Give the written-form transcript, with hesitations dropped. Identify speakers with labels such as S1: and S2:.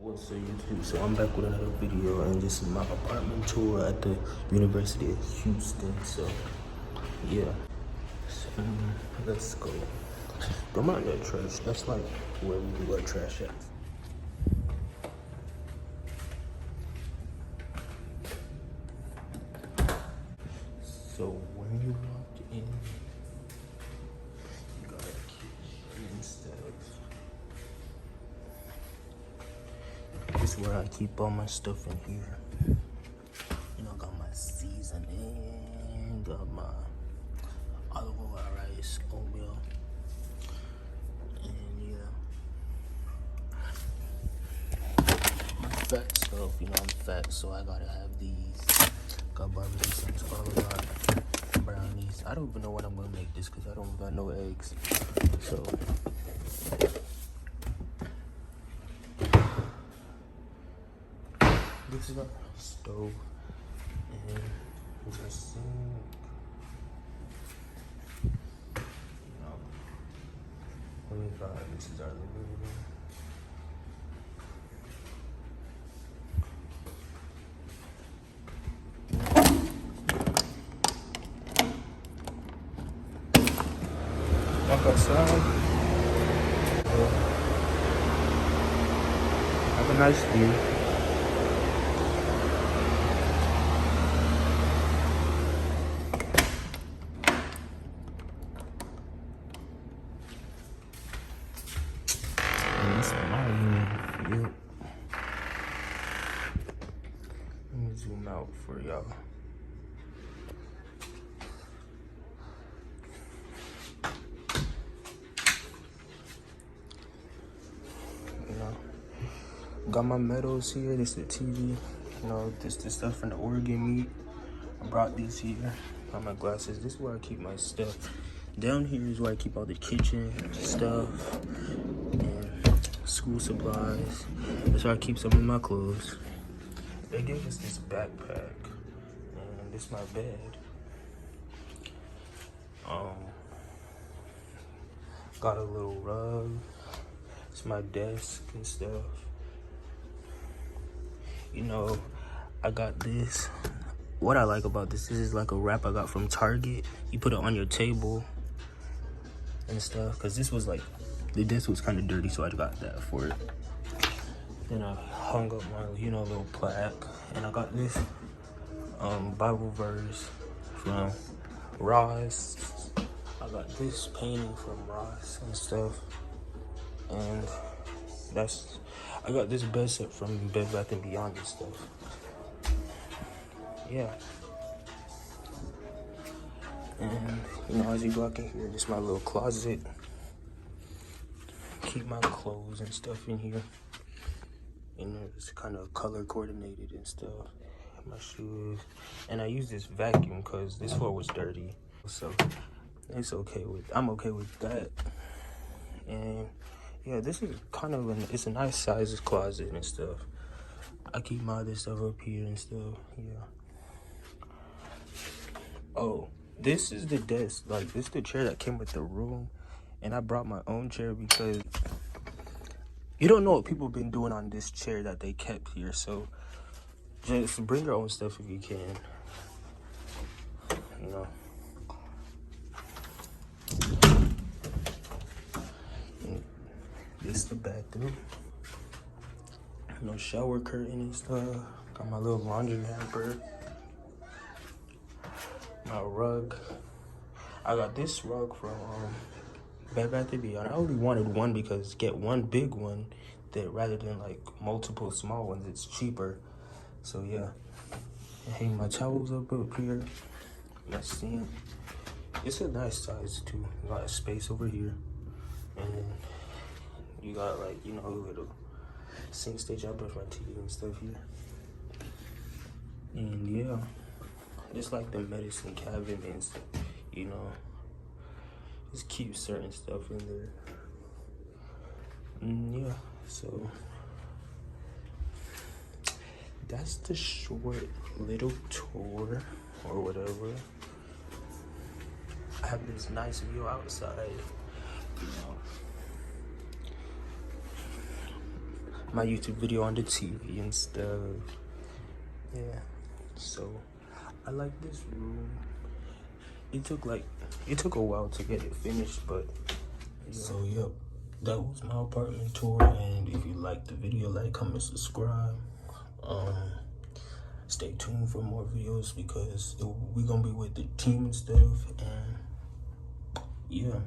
S1: What's up YouTube? So I'm back with another video, and this is my apartment tour at the University of Houston. So yeah, so, let's go. Don't mind that trash, that's like where we do our trash at. So when you walk in, you got a kitchen and stuff. This is where I keep all my stuff in here. You know, got my seasoning, got my olive oil, rice, oatmeal, and yeah. My fat stuff, you know, I'm fat, so I gotta have these. Got barbecue sauce, got brownies. I don't even know what I'm gonna make this because I don't got no eggs. So this is our stove and it's a sink. You know, this is our living room. Walk outside. Have a nice view. That's my room. Yep. Let me zoom out for y'all. Got my medals here. This is the TV. You know, this the stuff from the Oregon meet. I brought these here. Got my glasses. This is where I keep my stuff. Down here is where I keep all the kitchen stuff and school supplies. That's where I keep some of my clothes. They gave us this backpack, and this is my bed. Got a little rug. It's my desk and stuff. You know, I got this. What I like about this is like a wrap I got from Target. You put it on your table and stuff, because this was like, the desk was kind of dirty, so I got that for it. Then I hung up my, you know, little plaque, and I got this Bible verse from Ross. I got this painting from Ross and stuff, and I got this bed set from Bed Bath & Beyond and stuff. Yeah. And, you know, as you walk in here, this is my little closet. Keep my clothes and stuff in here. And it's kind of color coordinated and stuff. My shoes. And I use this vacuum because this floor was dirty. So it's okay I'm okay with that. And yeah, this is kind of it's a nice size closet and stuff. I keep my other stuff up here and stuff. Yeah. Oh, this is the desk. Like, this is the chair that came with the room. And I brought my own chair because you don't know what people have been doing on this chair that they kept here. So just bring your own stuff if you can. You know. And this is the bathroom. No shower curtain and stuff. Got my little laundry hamper. My rug. I got this rug from Bed Bath & Beyond. I only wanted one because get one big one that rather than like multiple small ones, it's cheaper. So yeah, I hang my towels up here. My sink. It's a nice size too. You got a space over here, and then you got like, you know, a little sink stage. I brush my teeth and stuff here. And yeah, just like the medicine cabinets, you know. Just keep certain stuff in there. And yeah, so that's the short little tour or whatever. I have this nice view outside, you know. My YouTube video on the TV and stuff. Yeah, so I like this room. It took a while to get it finished, but yeah. So yep, that was my apartment tour. And if you liked the video, like, comment, subscribe. Stay tuned for more videos because we're gonna be with the team and stuff. And yeah.